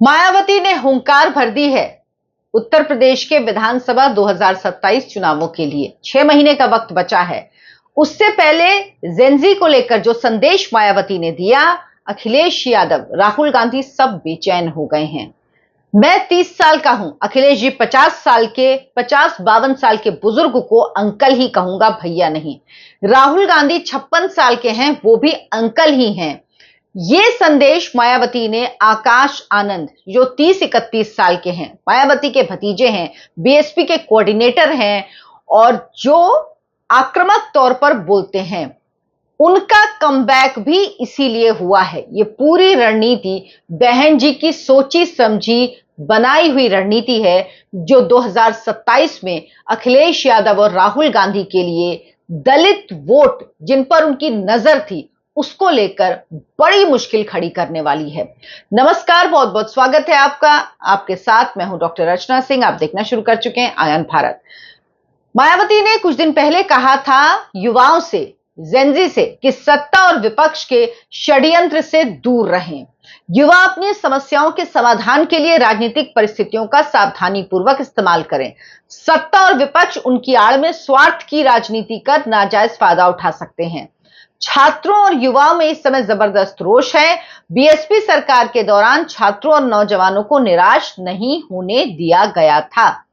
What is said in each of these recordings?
मायावती ने हुंकार भर दी है उत्तर प्रदेश के विधानसभा 2027 चुनावों के लिए 6 महीने का वक्त बचा है। उससे पहले जेनजी को लेकर जो संदेश मायावती ने दिया, अखिलेश यादव, राहुल गांधी सब बेचैन हो गए हैं। मैं 30 साल का हूं, अखिलेश जी 50-52 साल के बुजुर्ग को अंकल ही कहूंगा, भैया नहीं। राहुल गांधी 56 साल के हैं, वो भी अंकल ही हैं। ये संदेश मायावती ने आकाश आनंद, जो 30-31 साल के हैं, मायावती के भतीजे हैं, बीएसपी के कोऑर्डिनेटर हैं और जो आक्रामक तौर पर बोलते हैं, उनका कमबैक भी इसीलिए हुआ है। ये पूरी रणनीति बहन जी की सोची समझी बनाई हुई रणनीति है, जो 2027 में अखिलेश यादव और राहुल गांधी के लिए दलित वोट जिन पर उनकी नजर थी, उसको लेकर बड़ी मुश्किल खड़ी करने वाली है। नमस्कार, बहुत बहुत स्वागत है आपका। आपके साथ मैं हूं डॉक्टर रचना सिंह। आप देखना शुरू कर चुके हैं आयन भारत। मायावती ने कुछ दिन पहले कहा था युवाओं से, जेनजी से, कि सत्ता और विपक्ष के षड्यंत्र से दूर रहें। युवा अपनी समस्याओं के समाधान के लिए राजनीतिक परिस्थितियों का सावधानी पूर्वक इस्तेमाल करें। सत्ता और विपक्ष उनकी आड़ में स्वार्थ की राजनीति कर नाजायज फायदा उठा सकते हैं। छात्रों और युवाओं में इस समय जबरदस्त रोष है। बीएसपी सरकार के दौरान छात्रों और नौजवानों को निराश नहीं होने दिया गया था।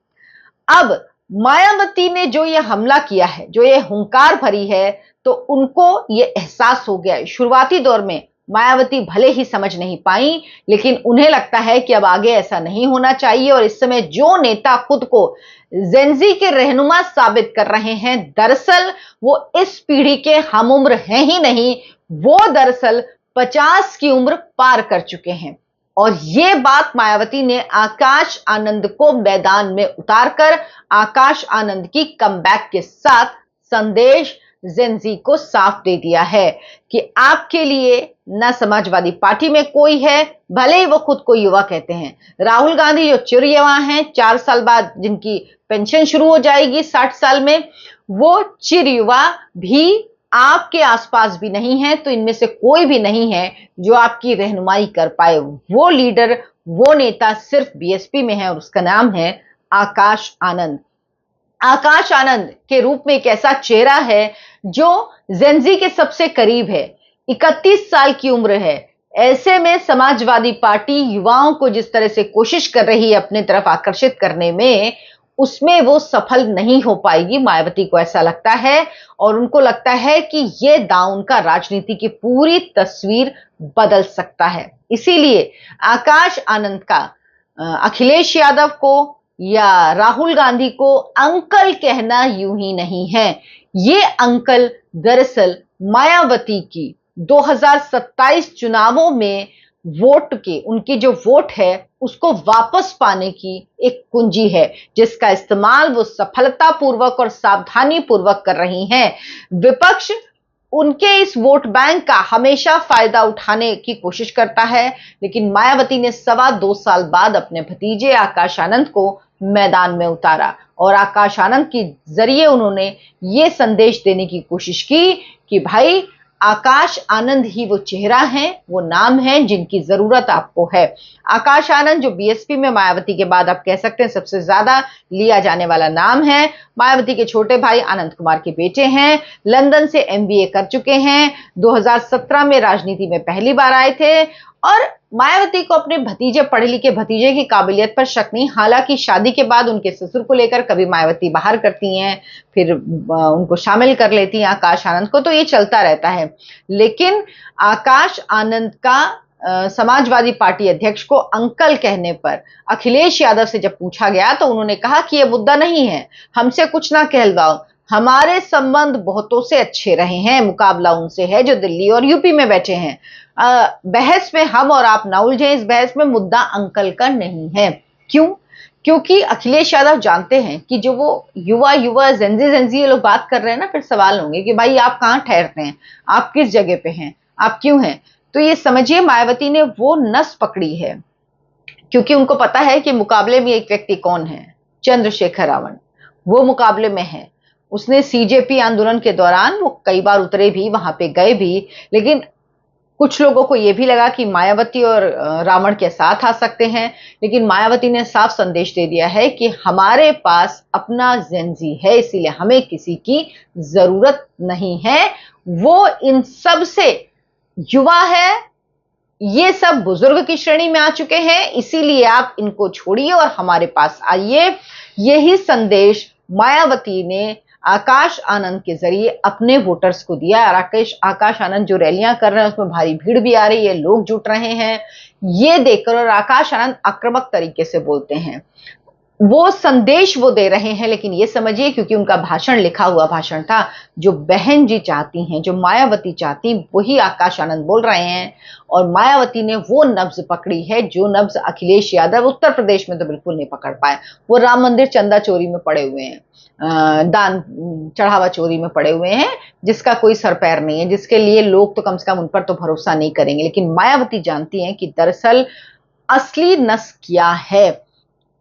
अब मायावती ने जो ये हमला किया है, जो ये हुंकार भरी है, तो उनको ये एहसास हो गया है। शुरुआती दौर में मायावती भले ही समझ नहीं पाई, लेकिन उन्हें लगता है कि अब आगे ऐसा नहीं होना चाहिए। और इस समय जो नेता खुद को जेनजी के रहनुमा साबित कर रहे हैं, दरअसल वो इस पीढ़ी के हम उम्र हैं ही नहीं, वो दरअसल 50 की उम्र पार कर चुके हैं। और ये बात मायावती ने आकाश आनंद को मैदान में उतारकर आकाश आनंद की कमबैक के साथ संदेश जेनजी को साफ दे दिया है कि आपके लिए न समाजवादी पार्टी में कोई है, भले ही वो खुद को युवा कहते हैं। राहुल गांधी जो चिर युवा हैं, 4 साल बाद जिनकी पेंशन शुरू हो जाएगी 60 साल में, वो चिर युवा भी आपके आसपास भी नहीं है। तो इनमें से कोई भी नहीं है जो आपकी रहनुमाई कर पाए। वो लीडर, वो नेता सिर्फ बीएसपी में है और उसका नाम है आकाश आनंद। आकाश आनंद के रूप में एक ऐसा चेहरा है जो जेनजी के सबसे करीब है, 31 साल की उम्र है। ऐसे में समाजवादी पार्टी युवाओं को जिस तरह से कोशिश कर रही है अपने तरफ आकर्षित करने में, उसमें वो सफल नहीं हो पाएगी। मायावती को ऐसा लगता है और उनको लगता है कि ये दांव उनका राजनीति की पूरी तस्वीर बदल सकता है। इसीलिए आकाश आनंद का अखिलेश यादव को या राहुल गांधी को अंकल कहना यूं ही नहीं है। ये अंकल दरअसल मायावती की 2027 चुनावों में वोट के, उनकी जो वोट है उसको वापस पाने की एक कुंजी है, जिसका इस्तेमाल वो सफलतापूर्वक और सावधानी पूर्वक कर रही हैं। विपक्ष उनके इस वोट बैंक का हमेशा फायदा उठाने की कोशिश करता है, लेकिन मायावती ने 2.25 साल बाद अपने भतीजे आकाश आनंद को मैदान में उतारा और आकाश आनंद के जरिए उन्होंने ये संदेश देने की कोशिश की कि भाई, आकाश आनंद ही वो चेहरा है, वो नाम है जिनकी जरूरत आपको है। आकाश आनंद जो बीएसपी में मायावती के बाद आप कह सकते हैं सबसे ज्यादा लिया जाने वाला नाम है। मायावती के छोटे भाई आनंद कुमार के बेटे हैं, लंदन से एमबीए कर चुके हैं, 2017 में राजनीति में पहली बार आए थे। और मायावती को अपने भतीजे, पढ़े लिखे भतीजे की काबिलियत पर शक नहीं। हालांकि शादी के बाद उनके ससुर को लेकर कभी मायावती बाहर करती हैं, फिर उनको शामिल कर लेती हैं आकाश आनंद को, तो ये चलता रहता है। लेकिन आकाश आनंद का समाजवादी पार्टी अध्यक्ष को अंकल कहने पर अखिलेश यादव से जब पूछा गया तो उन्होंने कहा कि यह मुद्दा नहीं है, हमसे कुछ ना कहलवाओ, हमारे संबंध बहुतों से अच्छे रहे हैं, मुकाबला उनसे है जो दिल्ली और यूपी में बैठे हैं। बहस में हम और आप ना उलझे, इस बहस में मुद्दा अंकल का नहीं है। क्यों? क्योंकि अखिलेश यादव जानते हैं कि जो वो युवा जेनजी ये लोग बात कर रहे हैं ना, फिर सवाल होंगे कि भाई आप कहाँ ठहरते हैं, आप किस जगह पे हैं, आप क्यों हैं। तो ये समझिए मायावती ने वो नस पकड़ी है, क्योंकि उनको पता है कि मुकाबले में एक व्यक्ति कौन है, चंद्रशेखर रावण। वो मुकाबले में है। उसने सीजेपी आंदोलन के दौरान वो कई बार उतरे भी, वहां पे गए भी, लेकिन कुछ लोगों को यह भी लगा कि मायावती और रावण के साथ आ सकते हैं, लेकिन मायावती ने साफ संदेश दे दिया है कि हमारे पास अपना जेनजी है, इसीलिए हमें किसी की जरूरत नहीं है। वो इन सब से युवा है, ये सब बुजुर्ग की श्रेणी में आ चुके हैं, इसीलिए आप इनको छोड़िए और हमारे पास आइए। यही संदेश मायावती ने आकाश आनंद के जरिए अपने वोटर्स को दिया। और आकाश आनंद जो रैलियां कर रहे हैं उसमें भारी भीड़ भी आ रही है, लोग जुट रहे हैं ये देखकर। और आकाश आनंद आक्रामक तरीके से बोलते हैं, वो संदेश वो दे रहे हैं, लेकिन ये समझिए क्योंकि उनका भाषण लिखा हुआ भाषण था, जो बहन जी चाहती हैं, जो मायावती चाहती, वही आकाश आनंद बोल रहे हैं। और मायावती ने वो नब्ज पकड़ी है जो नब्ज अखिलेश यादव उत्तर प्रदेश में तो बिल्कुल नहीं पकड़ पाए। वो राम मंदिर चंदा चोरी में पड़े हुए हैं, दान चढ़ावा चोरी में पड़े हुए हैं, जिसका कोई सर पैर नहीं है, जिसके लिए लोग तो कम से कम उन पर तो भरोसा नहीं करेंगे। लेकिन मायावती जानती हैं कि दरअसल असली नस क्या है,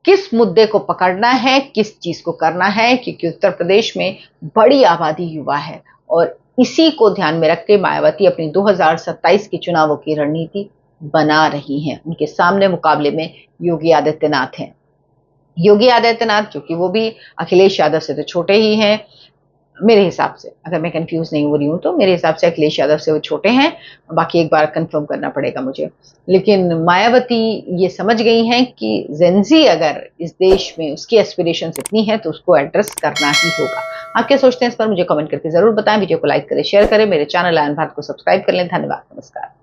किस मुद्दे को पकड़ना है, किस चीज को करना है, क्योंकि उत्तर प्रदेश में बड़ी आबादी युवा है। और इसी को ध्यान में रख के मायावती अपनी 2027 के चुनावों की रणनीति बना रही हैं। उनके सामने मुकाबले में योगी आदित्यनाथ हैं। योगी आदित्यनाथ जो कि वो भी अखिलेश यादव से तो छोटे ही हैं मेरे हिसाब से, अगर मैं कंफ्यूज नहीं हो रही हूं तो मेरे हिसाब से अखिलेश यादव से वो छोटे हैं, बाकी एक बार कंफर्म करना पड़ेगा मुझे। लेकिन मायावती ये समझ गई हैं कि जेनजी अगर इस देश में उसकी एस्पिरेशंस इतनी है तो उसको एड्रेस करना ही होगा। आप क्या सोचते हैं इस पर मुझे कमेंट करके जरूर बताएं। वीडियो को लाइक करें, शेयर करें, मेरे चैनल आयन भारत को सब्सक्राइब कर लें। धन्यवाद, नमस्कार।